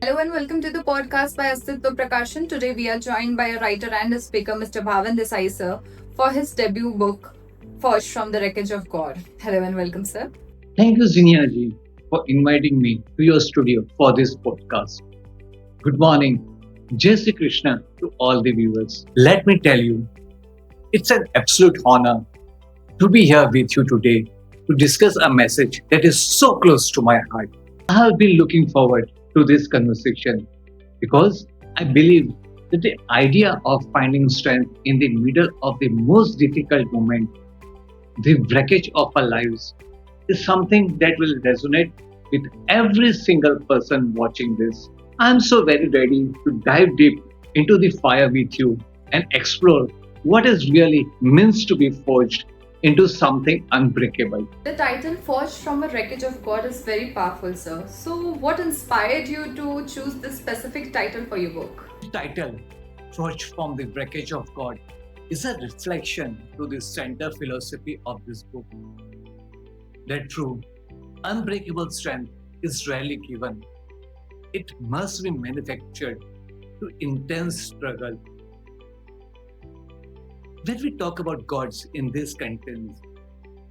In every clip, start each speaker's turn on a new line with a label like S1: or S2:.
S1: Hello and welcome to the podcast by Astitva Prakashan. Today we are joined by a writer and a speaker, Mr. Bhaavin Desai, sir, for his debut book, Forged from the Wreckage of God. Hello and welcome, sir.
S2: Thank you, Zinyaji, for inviting me to your studio for this podcast. Good morning. Jai Sri Krishna to all the viewers. Let me tell you, it's an absolute honor to be here with you today to discuss a message that is so close to my heart. I have been looking forward to this conversation because I believe that the idea of finding strength in the middle of the most difficult moment, the wreckage of our lives, is something that will resonate with every single person watching this. I'm so very ready to dive deep into the fire with you and explore what it really means to be forged into something unbreakable.
S1: The title Forged from a Wreckage of God is very powerful, sir. So, what inspired you to choose this specific title for your book?
S2: The title, Forged from the Wreckage of God, is a reflection to the center philosophy of this book. That true, unbreakable strength is rarely given. It must be manufactured through intense struggle. When we talk about gods in this context,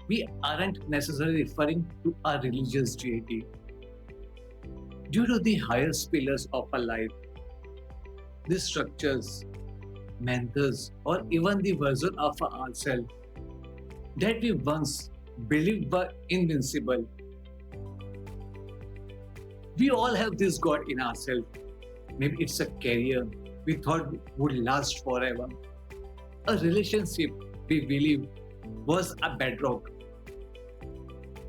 S2: we aren't necessarily referring to a religious deity. Due to the highest pillars of our life, the structures, mentors, or even the version of ourselves that we once believed were invincible. We all have this God in ourselves. Maybe it's a career we thought would last forever, a relationship we believe was a bedrock,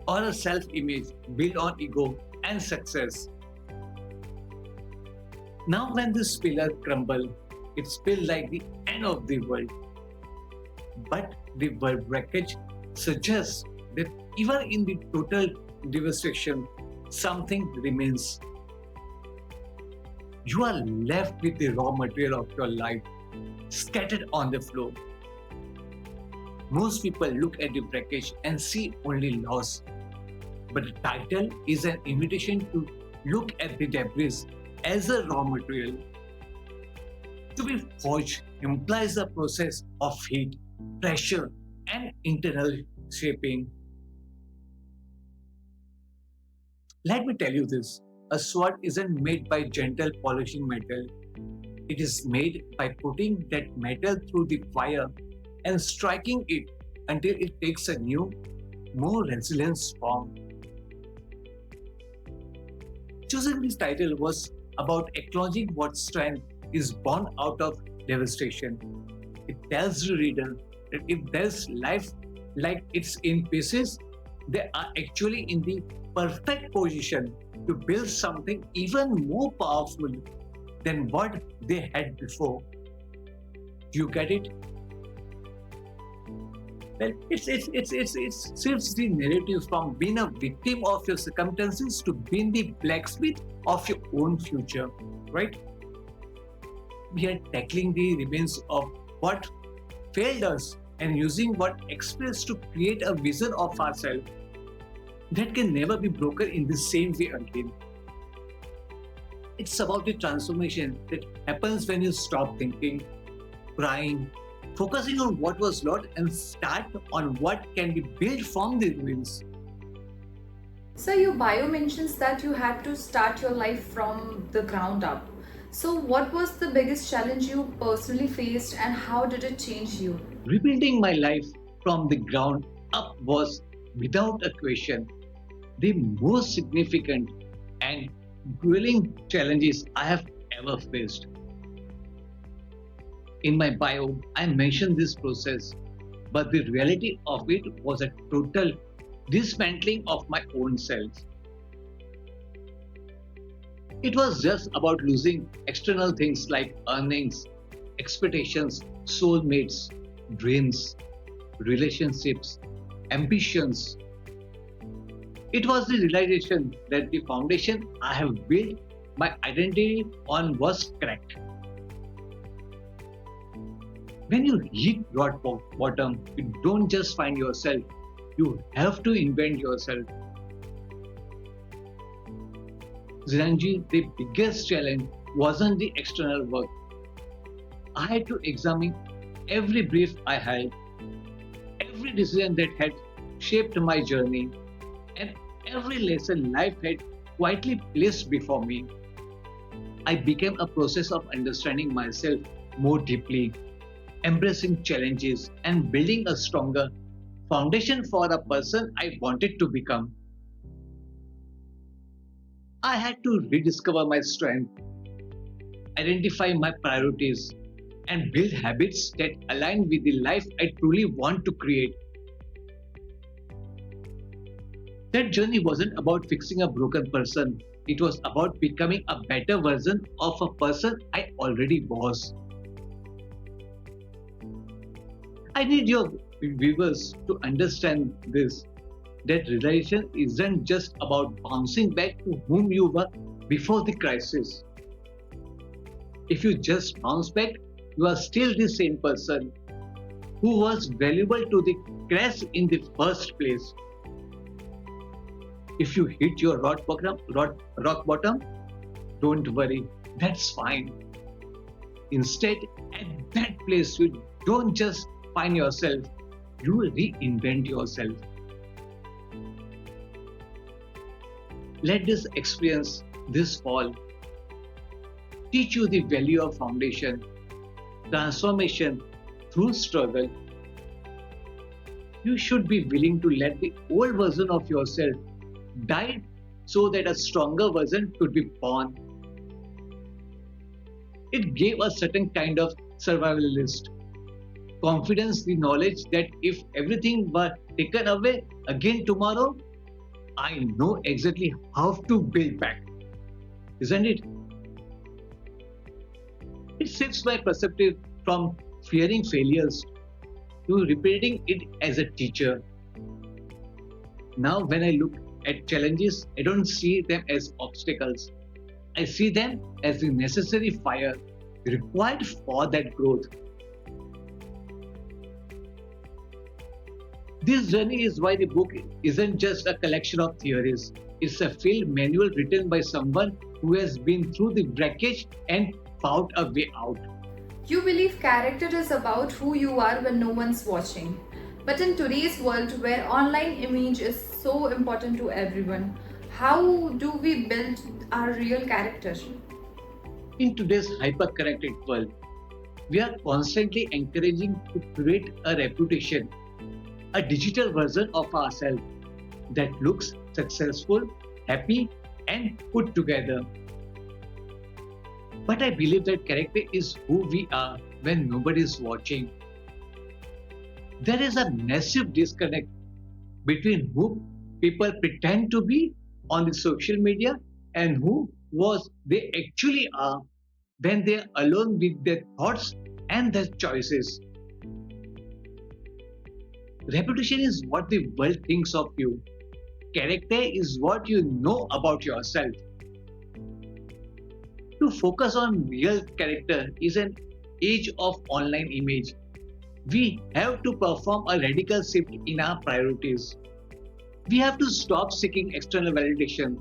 S2: or a self image built on ego and success. Now, when this pillar crumble, it feels like the end of the world. But the word wreckage suggests that even in the total devastation, something remains. You are left with the raw material of your life scattered on the floor. Most people look at the wreckage and see only loss, but the title is an invitation to look at the debris as a raw material. To be forged implies the process of heat, pressure, and internal shaping. Let me tell you this, a sword isn't made by gentle polishing metal. It is made by putting that metal through the fire and striking it until it takes a new, more resilient form. Choosing this title was about acknowledging what strength is born out of devastation. It tells the reader that if there's life like it's in pieces, they are actually in the perfect position to build something even more powerful than what they had before. Do you get it? Well, it shifts the narrative from being a victim of your circumstances to being the blacksmith of your own future, right? We are tackling the remains of what failed us and using what experience to create a vision of ourselves that can never be broken in the same way again. It's about the transformation that happens when you stop thinking, crying, focusing on what was lost and start on what can be built from the ruins.
S1: So, your bio mentions that you had to start your life from the ground up. So, what was the biggest challenge you personally faced and how did it change you?
S2: Rebuilding my life from the ground up was, without a question, the most significant and grueling challenges I have ever faced. In my bio, I mentioned this process, but the reality of it was a total dismantling of my own self. It was just about losing external things like earnings, expectations, soulmates, dreams, relationships, ambitions. It was the realization that the foundation I have built my identity on was cracked. When you hit rock bottom, you don't just find yourself, you have to invent yourself. Ziranji, the biggest challenge wasn't the external work. I had to examine every brief I had, every decision that had shaped my journey, and every lesson life had quietly placed before me. I became a process of understanding myself more deeply, embracing challenges, and building a stronger foundation for the person I wanted to become. I had to rediscover my strength, identify my priorities, and build habits that align with the life I truly want to create. That journey wasn't about fixing a broken person, it was about becoming a better version of a person I already was. I need your viewers to understand this, that realization isn't just about bouncing back to whom you were before the crisis. If you just bounce back, you are still the same person who was valuable to the crash in the first place. If you hit your rock bottom, don't worry, that's fine. Instead, at that place, you don't just find yourself, you reinvent yourself. Let this experience, this fall, teach you the value of foundation, transformation through struggle. You should be willing to let the old version of yourself die so that a stronger version could be born. It gave a certain kind of survivalist confidence, the knowledge that if everything were taken away again tomorrow, I know exactly how to build back. Isn't it? It shifts my perspective from fearing failures to repeating it as a teacher. Now, when I look at challenges, I don't see them as obstacles. I see them as the necessary fire required for that growth. This journey is why the book isn't just a collection of theories. It's a field manual written by someone who has been through the wreckage and found a way out.
S1: You believe character is about who you are when no one's watching. But in today's world where online image is so important to everyone, how do we build our real character?
S2: In today's hyper-connected world, we are constantly encouraging to create a reputation, a digital version of ourselves that looks successful, happy, and put together. But I believe that character is who we are when nobody is watching. There is a massive disconnect between who people pretend to be on the social media and who was they actually are when they are alone with their thoughts and their choices. Reputation is what the world thinks of you. Character is what you know about yourself. To focus on real character is an age of online image. We have to perform a radical shift in our priorities. We have to stop seeking external validation,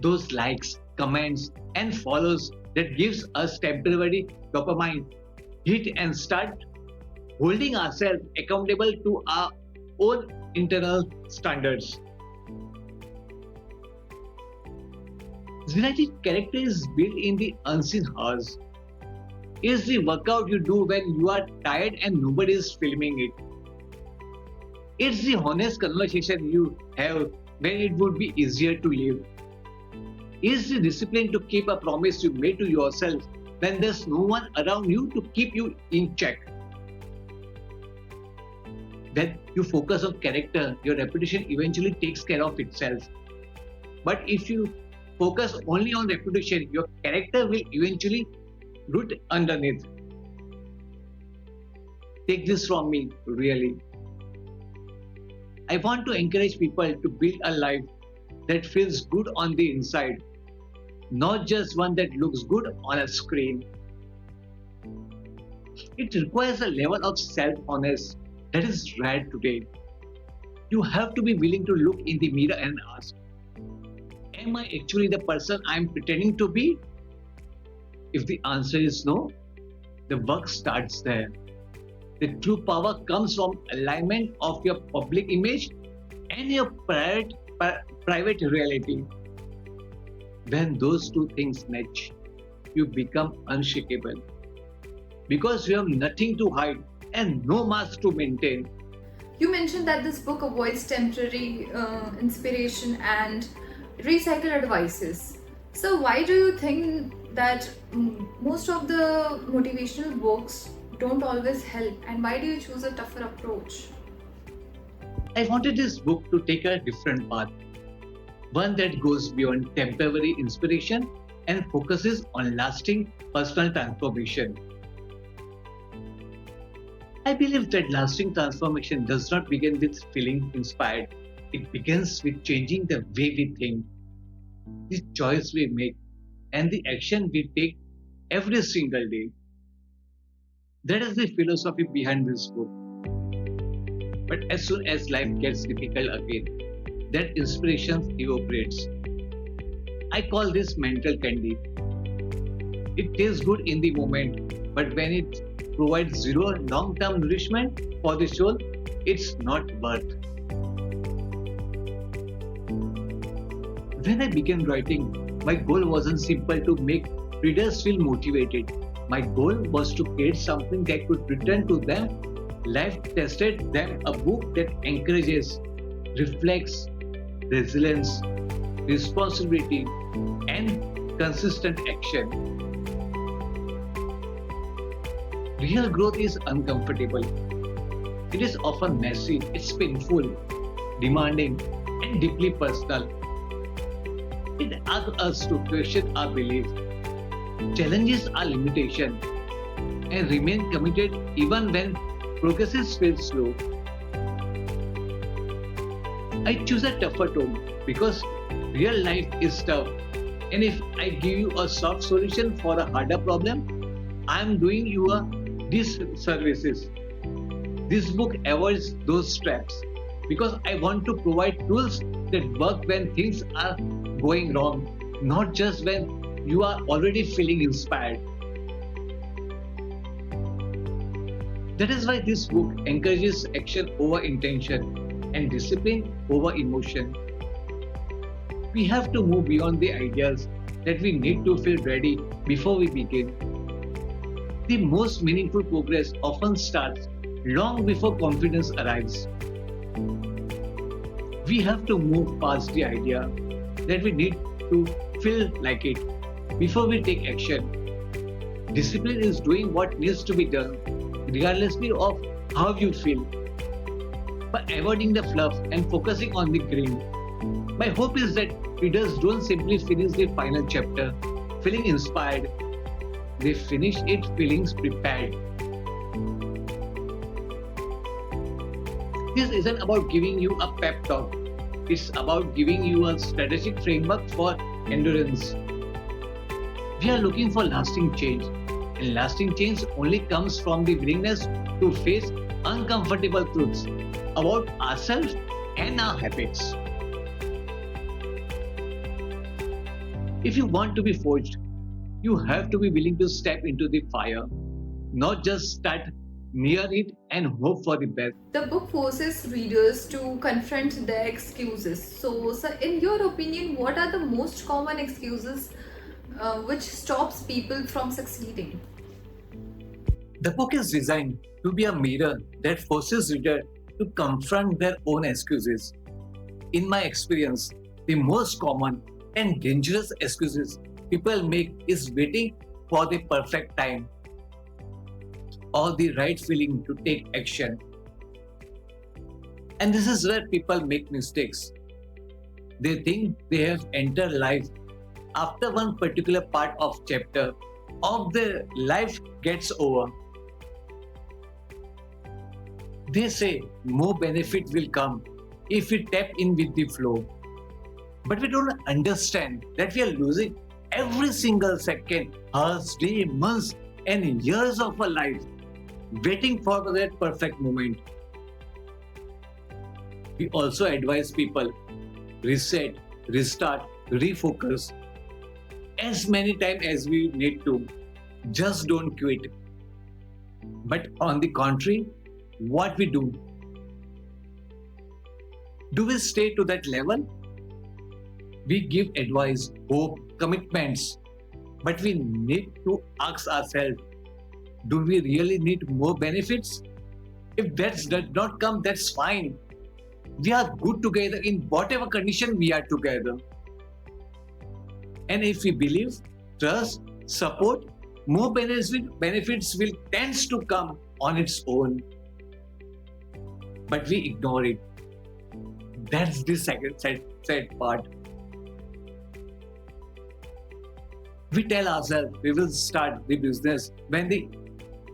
S2: those likes, comments, and follows that gives us temporary dopamine hit and start holding ourselves accountable to our own internal standards. Genetic character is built in the unseen hours. It's the workout you do when you are tired and nobody is filming it. It's the honest conversation you have when it would be easier to live. It's the discipline to keep a promise you made to yourself when there's no one around you to keep you in check. When you focus on character, your reputation eventually takes care of itself. But if you focus only on reputation, your character will eventually root underneath. Take this from me, really. I want to encourage people to build a life that feels good on the inside, not just one that looks good on a screen. It requires a level of self honesty that is rare today. You have to be willing to look in the mirror and ask, Am I actually the person I'm pretending to be? If the answer is no, the work starts there. The true power comes from alignment of your public image and your private reality. When those two things match, you become unshakable because you have nothing to hide and no mask to maintain.
S1: You mentioned that this book avoids temporary inspiration and recycle advices. So, why do you think that most of the motivational books don't always help, and why do you choose a tougher approach?
S2: I wanted this book to take a different path, one that goes beyond temporary inspiration and focuses on lasting personal transformation. I believe that lasting transformation does not begin with feeling inspired. It begins with changing the way we think, the choice we make, and the action we take every single day. That is the philosophy behind this book. But as soon as life gets difficult again, that inspiration evaporates. I call this mental candy. It tastes good in the moment, but when it provides zero long term nourishment for the soul, it's not worth. When I began writing, my goal wasn't simple to make readers feel motivated. My goal was to create something that could return to them, life tested them, a book that encourages, reflects, resilience, responsibility, and consistent action. Real growth is uncomfortable. It is often messy, it's painful, demanding, and deeply personal. It asks us to question our beliefs, challenges our limitation, and remain committed even when progress feels slow. I choose a tougher tone because real life is tough. And if I give you a soft solution for a harder problem, I am doing you a disservice. This book avoids those traps because I want to provide tools that work when things are going wrong, not just when you are already feeling inspired. That is why this book encourages action over intention and discipline over emotion. We have to move beyond the ideas that we need to feel ready before we begin. The most meaningful progress often starts long before confidence arrives. We have to move past the idea that we need to feel like it before we take action. Discipline is doing what needs to be done, regardlessly of how you feel, by avoiding the fluff and focusing on the green. My hope is that readers don't simply finish the final chapter feeling inspired, they finish it feeling prepared. This isn't about giving you a pep talk, it's about giving you a strategic framework for endurance. We are looking for lasting change, and lasting change only comes from the willingness to face uncomfortable truths about ourselves and our habits. If you want to be forged, you have to be willing to step into the fire, not just stand near it and hope for the best.
S1: The book forces readers to confront their excuses. So, in your opinion, what are the most common excuses which stops people from succeeding?
S2: The book is designed to be a mirror that forces reader to confront their own excuses. In my experience, the most common and dangerous excuses people make is waiting for the perfect time or the right feeling to take action. And this is where people make mistakes. They think they have entered life after one particular part of chapter of their life gets over. They say more benefit will come if we tap in with the flow. But we don't understand that we are losing every single second, hours, day, months, and years of our life waiting for that perfect moment. We also advise people reset, restart, refocus as many times as we need to. Just don't quit. But on the contrary, what we do we stay to that level? We give advice, hope, commitments, but we need to ask ourselves, do we really need more benefits? If that does not come, that's fine. We are good together in whatever condition we are together. And if we believe, trust, support, more benefits will tends to come on its own. But we ignore it. That's the second sad part. We tell ourselves we will start the business when the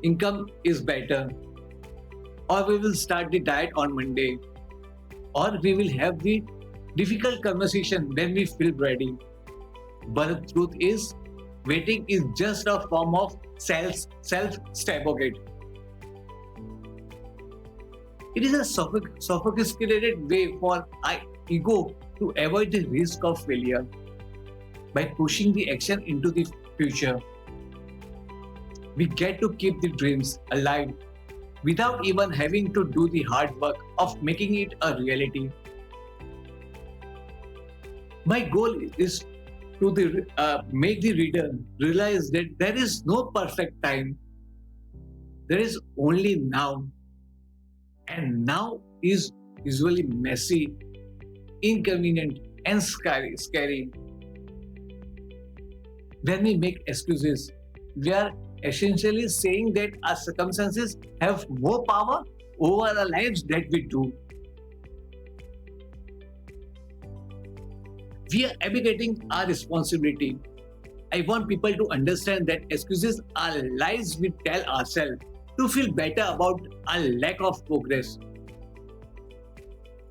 S2: income is better, or we will start the diet on Monday, or we will have the difficult conversation when we feel ready. But the truth is, waiting is just a form of self-sabotage. It is a sophisticated way for our ego to avoid the risk of failure by pushing the action into the future. We get to keep the dreams alive without even having to do the hard work of making it a reality. My goal is to make the reader realize that there is no perfect time. There is only now. And now is usually messy, inconvenient, and scary. When we make excuses, we are essentially saying that our circumstances have more power over our lives that we do. We are abdicating our responsibility. I want people to understand that excuses are lies we tell ourselves to feel better about our lack of progress.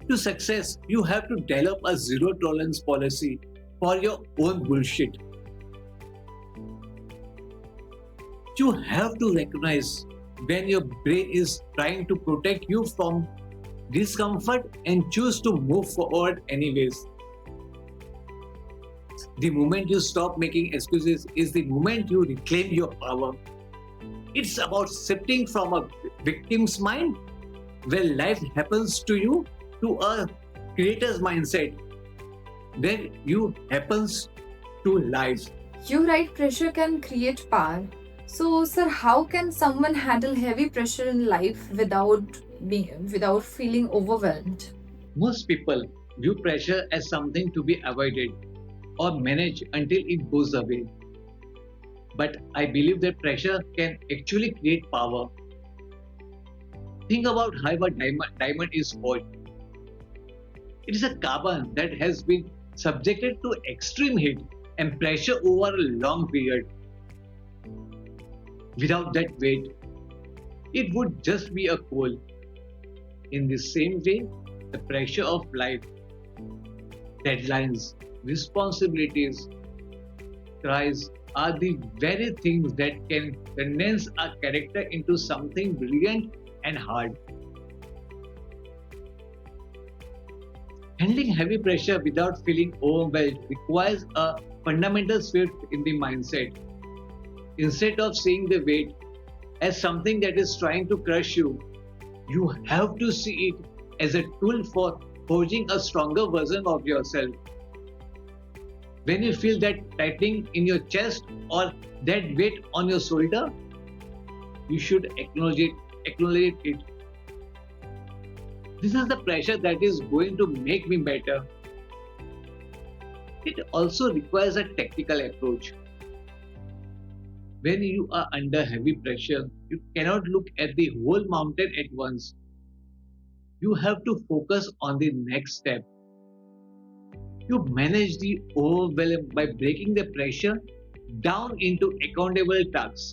S2: To success, you have to develop a zero tolerance policy for your own bullshit. You have to recognize when your brain is trying to protect you from discomfort and choose to move forward anyways. The moment you stop making excuses is the moment you reclaim your power. It's about shifting from a victim's mind where life happens to you to a creator's mindset where you happens to life.
S1: You write pressure can create power. So, sir, how can someone handle heavy pressure in life without feeling overwhelmed?
S2: Most people view pressure as something to be avoided or managed until it goes away. But I believe that pressure can actually create power. Think about how a diamond is forged. It is a carbon that has been subjected to extreme heat and pressure over a long period. Without that weight, it would just be a coal. In the same way, the pressure of life, deadlines, responsibilities, cries are the very things that can condense our character into something brilliant and hard. Handling heavy pressure without feeling overwhelmed requires a fundamental shift in the mindset. Instead of seeing the weight as something that is trying to crush you, you have to see it as a tool for forging a stronger version of yourself. When you feel that tightening in your chest or that weight on your shoulder, you should acknowledge it. This is the pressure that is going to make me better. It also requires a tactical approach. When you are under heavy pressure, you cannot look at the whole mountain at once. You have to focus on the next step. You manage the overwhelm by breaking the pressure down into accountable tasks.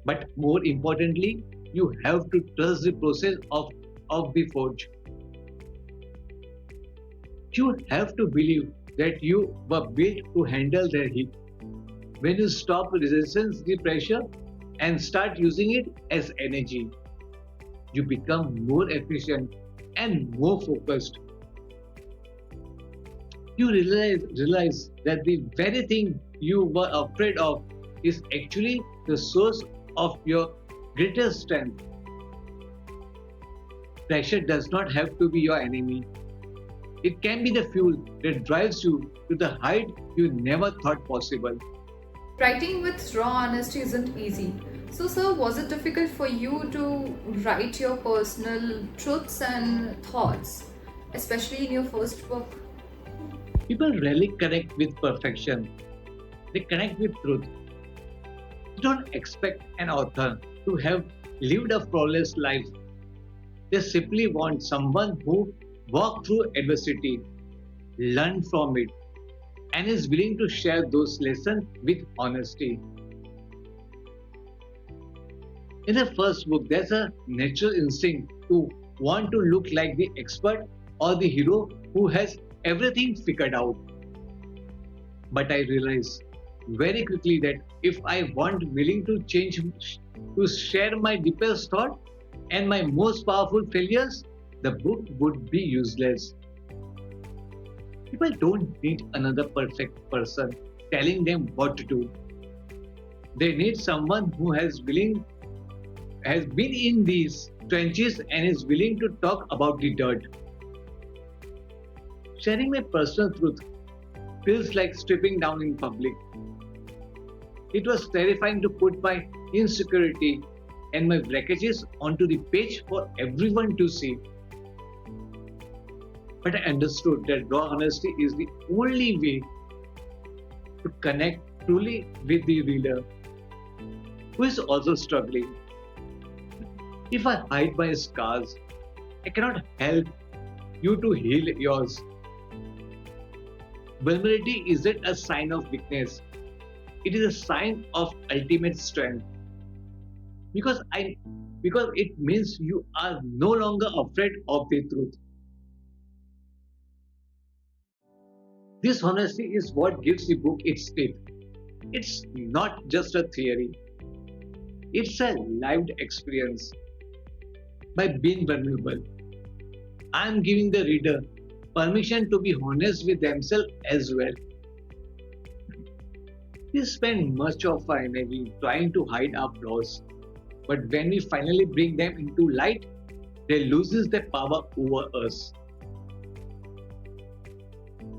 S2: But more importantly, you have to trust the process of the forge. You have to believe that you were built to handle the heat. When you stop resisting the pressure and start using it as energy, you become more efficient and more focused. You realize that the very thing you were afraid of is actually the source of your greatest strength. Pressure does not have to be your enemy. It can be the fuel that drives you to the height you never thought possible.
S1: Writing with raw honesty isn't easy. So, sir, was it difficult for you to write your personal truths and thoughts, especially in your first book?
S2: People rarely connect with perfection, they connect with truth. They don't expect an author to have lived a flawless life. They simply want someone who walked through adversity, learned from it, and is willing to share those lessons with honesty. In the first book, there's a natural instinct to want to look like the expert or the hero who has everything figured out. But I realized very quickly that if I want willing to change, to share my deepest thought and my most powerful failures, the book would be useless. People don't need another perfect person telling them what to do. They need someone who has been in these trenches and is willing to talk about the dirt. Sharing my personal truth feels like stripping down in public. It was terrifying to put my insecurity and my wreckages onto the page for everyone to see. But I understood that raw honesty is the only way to connect truly with the reader who is also struggling. If I hide my scars, I cannot help you to heal yours. Vulnerability isn't a sign of weakness, it is a sign of ultimate strength. Because I because it means you are no longer afraid of the truth. This honesty is what gives the book its teeth. It's not just a theory, it's a lived experience. By being vulnerable, I am giving the reader permission to be honest with themselves as well. We spend much of our energy trying to hide our flaws, but when we finally bring them into light, they loses their power over us.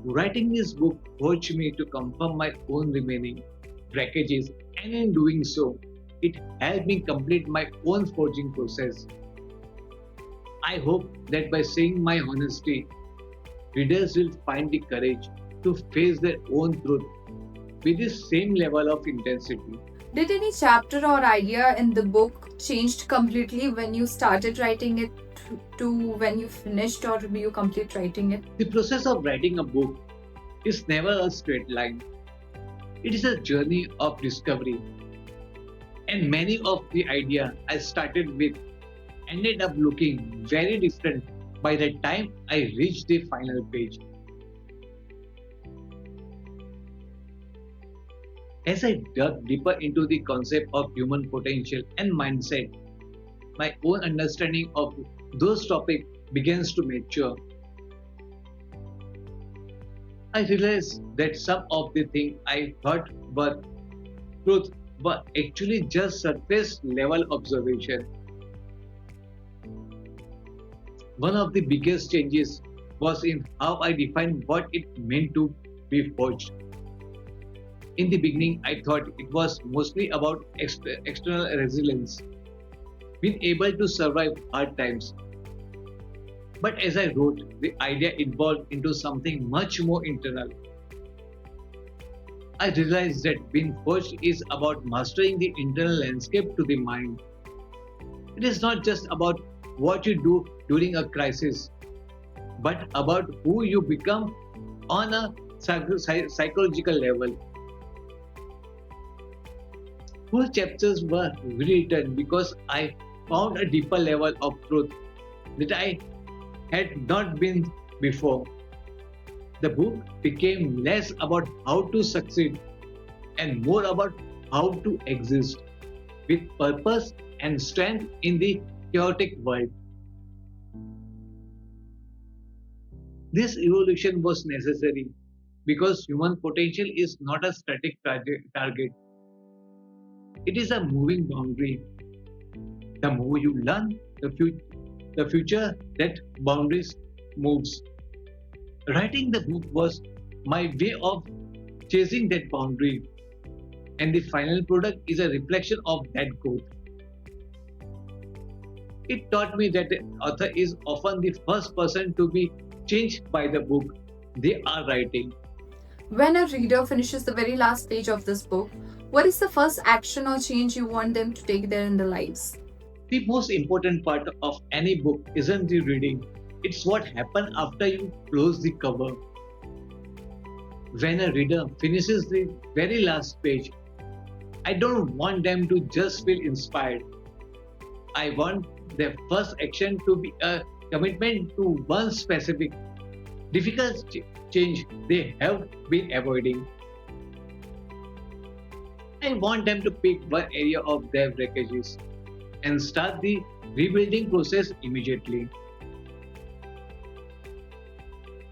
S2: Writing this book forced me to confirm my own remaining brackages, and in doing so, it helped me complete my own forging process. I hope that by seeing my honesty, readers will find the courage to face their own truth with the same level of intensity.
S1: Did any chapter or idea in the book changed completely when you started writing it to when you finished or you complete writing it?
S2: The process of writing a book is never a straight line. It is a journey of discovery, and many of the ideas I started with ended up looking very different by the time I reached the final page. As I dug deeper into the concept of human potential and mindset, my own understanding of those topics begins to mature. I realized that some of the things I thought were truth were actually just surface level observation. One of the biggest changes was in how I defined what it meant to be forged. In the beginning, I thought it was mostly about external resilience, being able to survive hard times. But as I wrote, the idea evolved into something much more internal. I realized that being forged is about mastering the internal landscape to the mind. It is not just about what you do during a crisis, but about who you become on a psychological level. Whole chapters were rewritten because I found a deeper level of truth that I had not been before. The book became less about how to succeed and more about how to exist with purpose and strength in the chaotic world. This evolution was necessary because human potential is not a static target, it is a moving boundary. The more you learn, the future that boundaries moves. Writing the book was my way of chasing that boundary, and the final product is a reflection of that growth. It taught me that the author is often the first person to be changed by the book they are writing.
S1: When a reader finishes the very last page of this book, what is the first action or change you want them to take there in their lives?
S2: The most important part of any book isn't the reading, it's what happens after you close the cover. When a reader finishes the very last page, I don't want them to just feel inspired. I want their first action to be a commitment to one specific difficult change they have been avoiding. I want them to pick one area of their wreckages and start the rebuilding process immediately.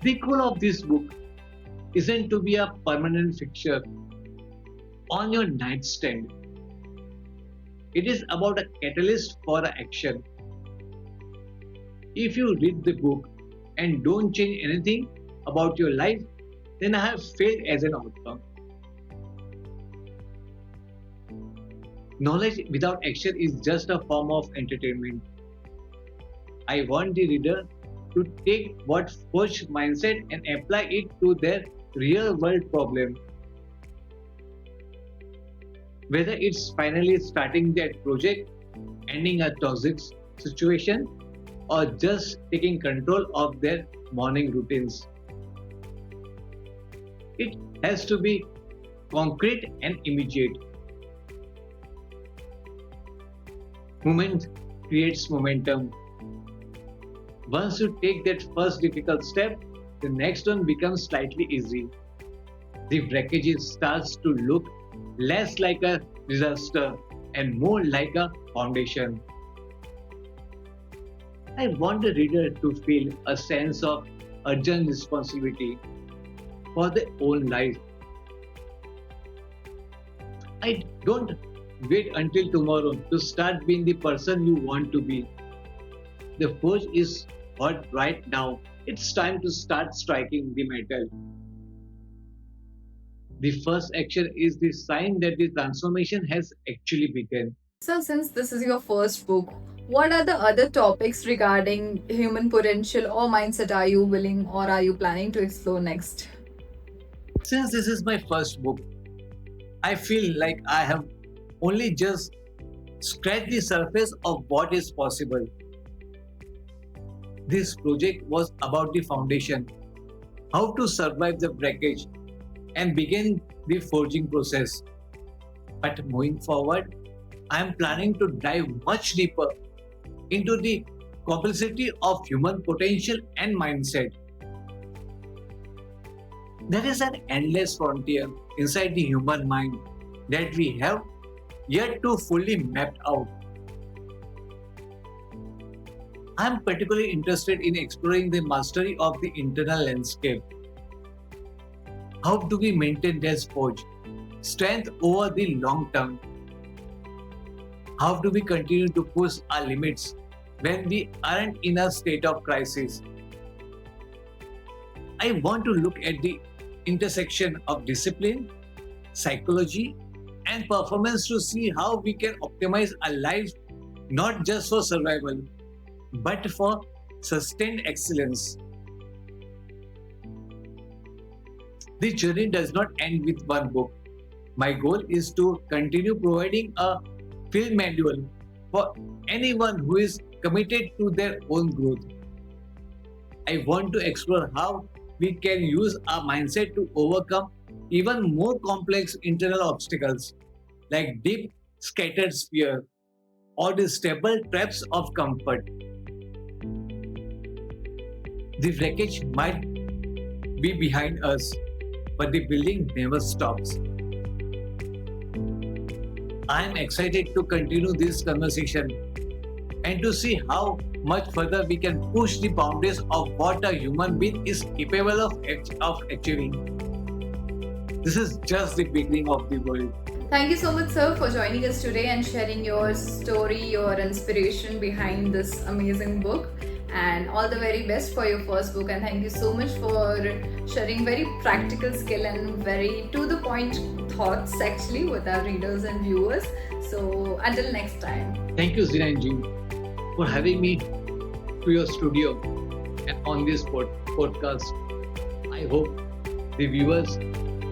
S2: The goal of this book isn't to be a permanent fixture on your nightstand. It is about a catalyst for action. If you read the book and don't change anything about your life, then I have failed as an author. Knowledge without action is just a form of entertainment. I want the reader to take what forged mindset and apply it to their real world problem. Whether it's finally starting that project, ending a toxic situation, or just taking control of their morning routines. It has to be concrete and immediate. Movement creates momentum. Once you take that first difficult step, the next one becomes slightly easy. The wreckage starts to look less like a disaster and more like a foundation. I want the reader to feel a sense of urgent responsibility for their own life. I don't wait until tomorrow to start being the person you want to be. The forge is hot right now. It's time to start striking the metal. The first action is the sign that the transformation has actually begun.
S1: So, since this is your first book, what are the other topics regarding human potential or mindset are you willing or are you planning to explore next?
S2: Since this is my first book, I feel like I have only just scratched the surface of what is possible. This project was about the foundation, how to survive the breakage, and begin the forging process. But moving forward, I am planning to dive much deeper into the complexity of human potential and mindset. There is an endless frontier inside the human mind that we have yet to fully map out. I am particularly interested in exploring the mastery of the internal landscape. How do we maintain this forge strength over the long term? How do we continue to push our limits when we aren't in a state of crisis? I want to look at the intersection of discipline, psychology, and performance to see how we can optimize our lives not just for survival but for sustained excellence. The journey does not end with one book. My goal is to continue providing a field manual for anyone who is committed to their own growth. I want to explore how we can use our mindset to overcome even more complex internal obstacles like deep scattered fear or the stable traps of comfort. The wreckage might be behind us, but the building never stops. I am excited to continue this conversation and to see how much further we can push the boundaries of what a human being is capable of achieving. This is just the beginning of the world.
S1: Thank you so much, sir, for joining us today and sharing your story, your inspiration behind this amazing book. And all the very best for your first book. And thank you so much for sharing very practical skill and very to the point thoughts actually with our readers and viewers. So until next time.
S2: Thank you, Zinanji, for having me to your studio and on this podcast. I hope the viewers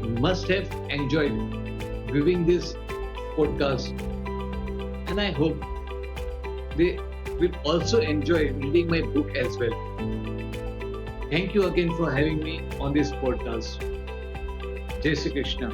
S2: must have enjoyed viewing this podcast, and I hope they will also enjoy reading my book as well. Thank you again for having me on this podcast. Jai Shri Krishna.